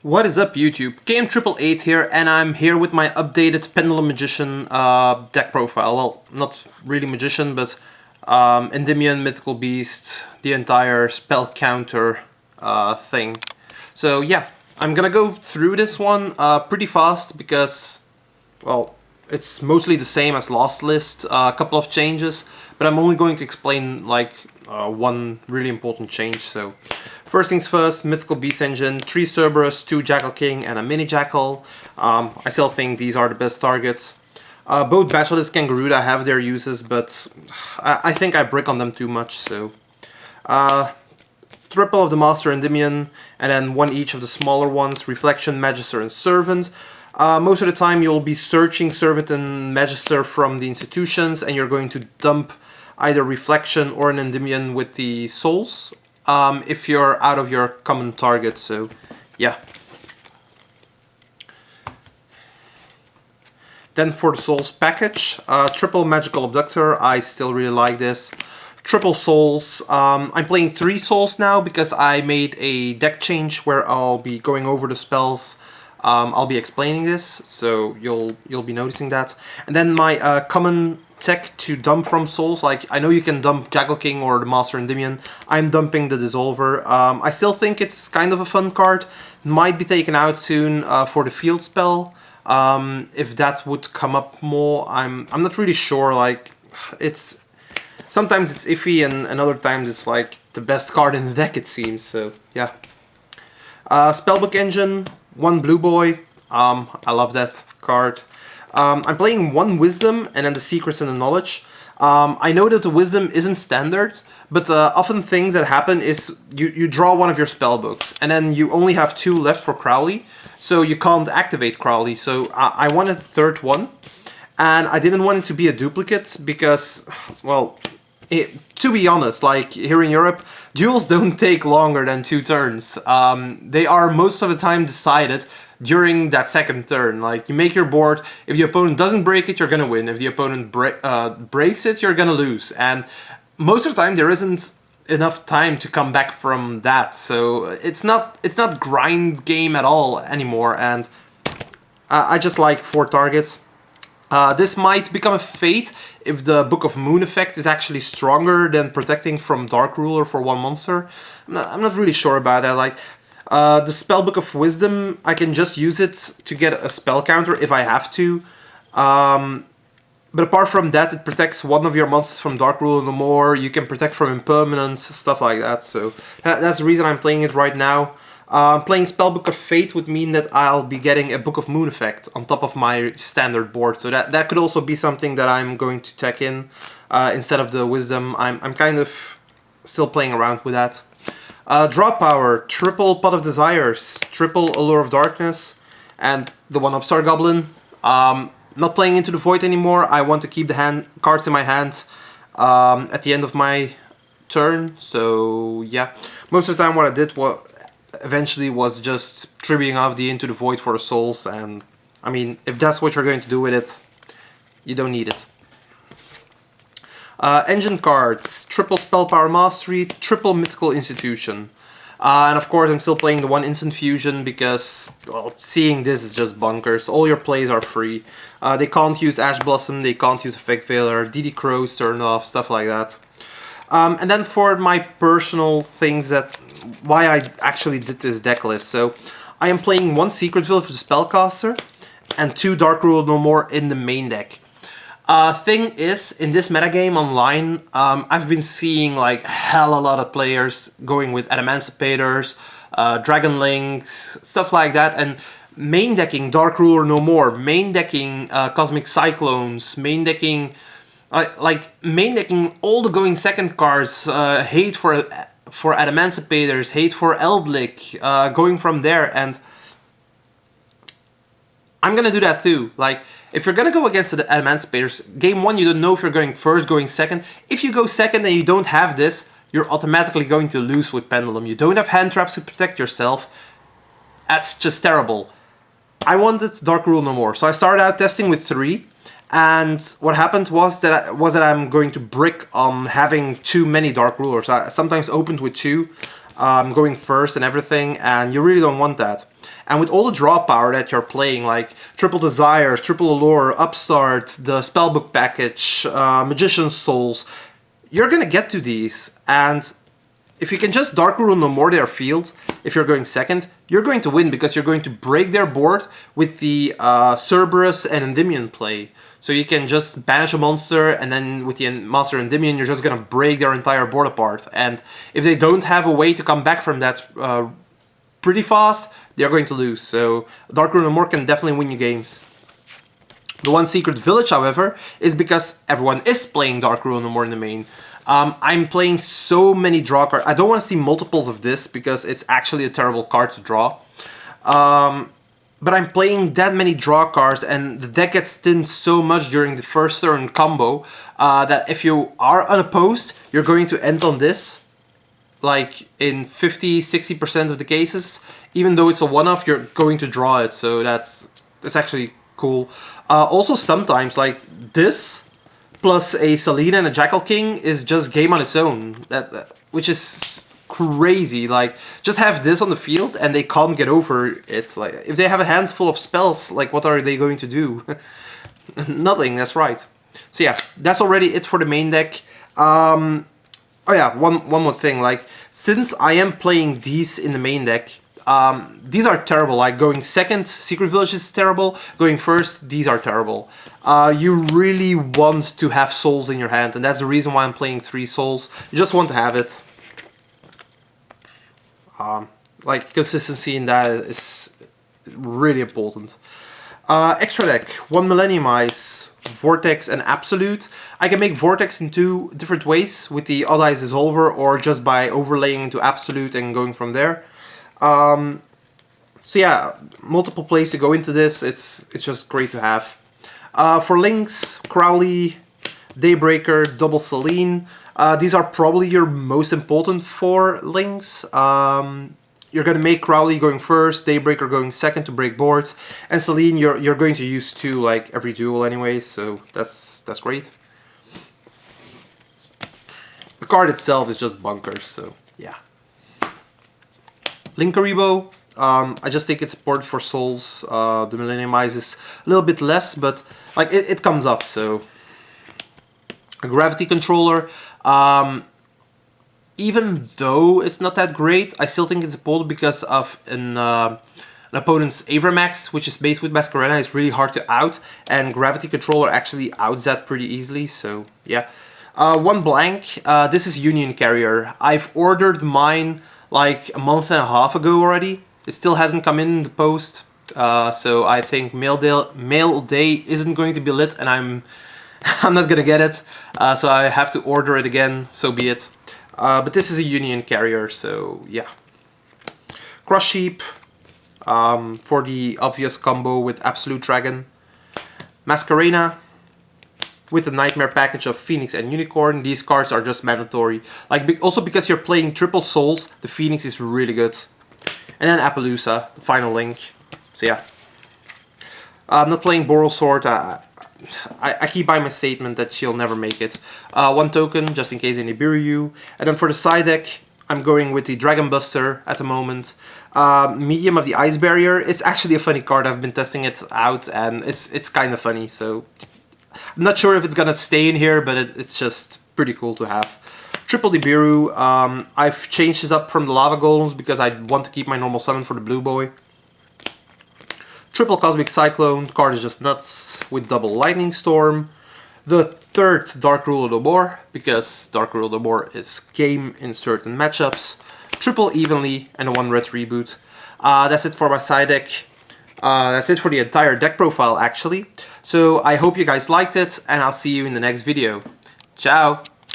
What is up, YouTube? KM888 here, and I'm here with my updated Pendulum Magician deck profile. Well, not really Magician, but Endymion, Mythical Beast, the entire spell counter thing. So yeah, I'm gonna go through this one pretty fast because, well, it's mostly the same as last list, a couple of changes, but I'm only going to explain like one really important change. So first things first, Mythical Beast engine, 3 Cerberus, 2 Jackal King and a Mini Jackal. I still think these are the best targets. Both Basilisk and Garuda have their uses, but I think I brick on them too much, so... triple of the Master Endymion, and then one each of the smaller ones, Reflection, Magister and Servant. Most of the time you'll be searching Servant and Magister from the institutions, and you're going to dump either Reflection or an Endymion with the souls, if you're out of your common target, so yeah. Then for the souls package, triple Magical Abductor, I still really like this. Triple souls, I'm playing 3 souls now because I made a deck change where I'll be going over the spells. I'll be explaining this, so you'll be noticing that. And then my common tech to dump from souls, like I know you can dump Jackal King or the Master Endymion. I'm dumping the Dissolver. I still think it's kind of a fun card. Might be taken out soon for the field spell. If that would come up more, I'm not really sure. Like it's sometimes it's iffy and other times it's like the best card in the deck, it seems. So yeah. Spellbook engine, 1 Blue Boy. I love that card. I'm playing 1 Wisdom and then the Secrets and the Knowledge. I know that the Wisdom isn't standard, but often things that happen is you draw one of your spellbooks and then you only have 2 left for Crowley, so you can't activate Crowley. So I wanted the 3rd one, and I didn't want it to be a duplicate because, well, to be honest, like here in Europe, duels don't take longer than 2 turns. They are most of the time decided during that 2nd turn. Like you make your board, if the opponent doesn't break it, you're gonna win. If the opponent breaks it, you're gonna lose. And most of the time there isn't enough time to come back from that. So it's not grind game at all anymore. And I just like 4 targets. This might become a fate if the Book of Moon effect is actually stronger than protecting from Dark Ruler for 1 monster. I'm not really sure about that. Like the Spellbook of Wisdom, I can just use it to get a spell counter if I have to. But apart from that, it protects one of your monsters from Dark Ruler no more. You can protect from impermanence, stuff like that. So that's the reason I'm playing it right now. Playing Spellbook of Fate would mean that I'll be getting a Book of Moon effect on top of my standard board. So that could also be something that I'm going to tech in instead of the Wisdom. I'm kind of still playing around with that. Draw power, triple Pot of Desires, triple Allure of Darkness, and the 1 Upstart Goblin. Not playing Into the Void anymore. I want to keep the cards in my hand at the end of my turn. So yeah, most of the time what I did eventually was just tributing off the Into the Void for the souls, and I mean, if that's what you're going to do with it, you don't need it. Engine cards, triple Spell Power Mastery, triple Mythical Institution. And of course I'm still playing the 1 Instant Fusion because, well, seeing this is just bonkers. All your plays are free. They can't use Ash Blossom, they can't use Effect Veiler, DD Crow's turned off, stuff like that. And then for my personal things why I actually did this deck list. So I am playing 1 Secret Village for the Spellcaster and 2 Dark Ruler No More in the main deck. Thing is, in this metagame online, I've been seeing like hell a lot of players going with Adamantippators, Dragon Links, stuff like that, and main decking Dark Ruler No More, main decking Cosmic Cyclones, main decking main decking all the going second cards, hate for Adamantippators, hate for Eldlik, going from there, and I'm gonna do that too. Like, if you're gonna go against the Adamantippators, game 1 you don't know if you're going first, going second. If you go second and you don't have this, you're automatically going to lose with Pendulum. You don't have hand traps to protect yourself. That's just terrible. I wanted Dark Rule No More, so I started out testing with 3. And what happened was that I'm going to brick on having too many Dark Rulers. I sometimes opened with 2, going first and everything, and you really don't want that. And with all the draw power that you're playing, like Triple Desires, Triple Allure, Upstart, the Spellbook package, Magician's Souls, you're gonna get to these. And if you can just Dark Rule no more their field, if you're going second, you're going to win because you're going to break their board with the Cerberus and Endymion play. So you can just banish a monster, and then with the monster Endymion, you're just gonna break their entire board apart. And if they don't have a way to come back from that pretty fast, they're going to lose. So Dark Rune no more can definitely win you games. The one secret village, however, is because everyone is playing Dark Rune no more in the main. I'm playing so many draw cards. I don't want to see multiples of this because it's actually a terrible card to draw. But I'm playing that many draw cards, and the deck gets thinned so much during the first turn combo that if you are unopposed, you're going to end on this. Like in 50-60% of the cases, even though it's a one-off, you're going to draw it. So that's actually cool. Also, sometimes like this plus a Selena and a Jackal King is just game on its own. Which is crazy. Like, just have this on the field and they can't get over it. Like, if they have a handful of spells, like, what are they going to do? Nothing. That's right. So yeah, that's already it for the main deck. Oh yeah, one more thing. Like, since I am playing these in the main deck, these are terrible. Like, going second, Secret Village is terrible. Going first, these are terrible. You really want to have souls in your hand, and that's the reason why I'm playing 3 souls. You just want to have it. Like, consistency in that is really important. Extra deck, 1 Millennium Eyes, Vortex and Absolute. I can make Vortex in 2 different ways, with the Odd Eyes Dissolver or just by overlaying into Absolute and going from there. So yeah, multiple plays to go into this. It's just great to have. For links, Crowley, Daybreaker, Double Selene. These are probably your most important 4 links. You're going to make Crowley going first, Daybreaker going second to break boards, and Selene you're going to use 2 like every duel anyway, so that's great. The card itself is just bunkers, so yeah. Linkaribo, I just think it's support for souls. The Millennium Eyes is a little bit less, but like it comes up, so. A Gravity Controller, even though it's not that great, I still think it's important because of an opponent's Avramax, which is based with Masquerena, is really hard to out, and Gravity Controller actually outs that pretty easily, so yeah. 1 blank, this is Union Carrier. I've ordered mine like a month and a half ago already. It still hasn't come in the post, so I think mail day isn't going to be lit, and I'm not gonna get it, so I have to order it again, so be it. But this is a Union Carrier, so yeah. Crush Sheep, for the obvious combo with Absolute Dragon. Masquerena, with the Nightmare package of Phoenix and Unicorn. These cards are just mandatory. Like, also because you're playing triple souls, the Phoenix is really good. And then Appaloosa, the final link. So yeah. I'm not playing Boral Sword. I keep by my statement that she'll never make it. 1 token, just in case they Nibiru you. And then for the side deck, I'm going with the Dragon Buster at the moment. Medium of the Ice Barrier. It's actually a funny card. I've been testing it out, and it's kind of funny. So I'm not sure if it's gonna stay in here, but it's just pretty cool to have. Triple Nibiru. I've changed this up from the Lava Golems because I want to keep my normal summon for the Blue Boy. Triple Cosmic Cyclone, card is just nuts, with double Lightning Storm. The 3rd Dark Rule of the Boar, because Dark Rule of the Boar is game in certain matchups. Triple Evenly, and a 1 red reboot. That's it for my side deck. That's it for the entire deck profile, actually. So I hope you guys liked it, and I'll see you in the next video. Ciao!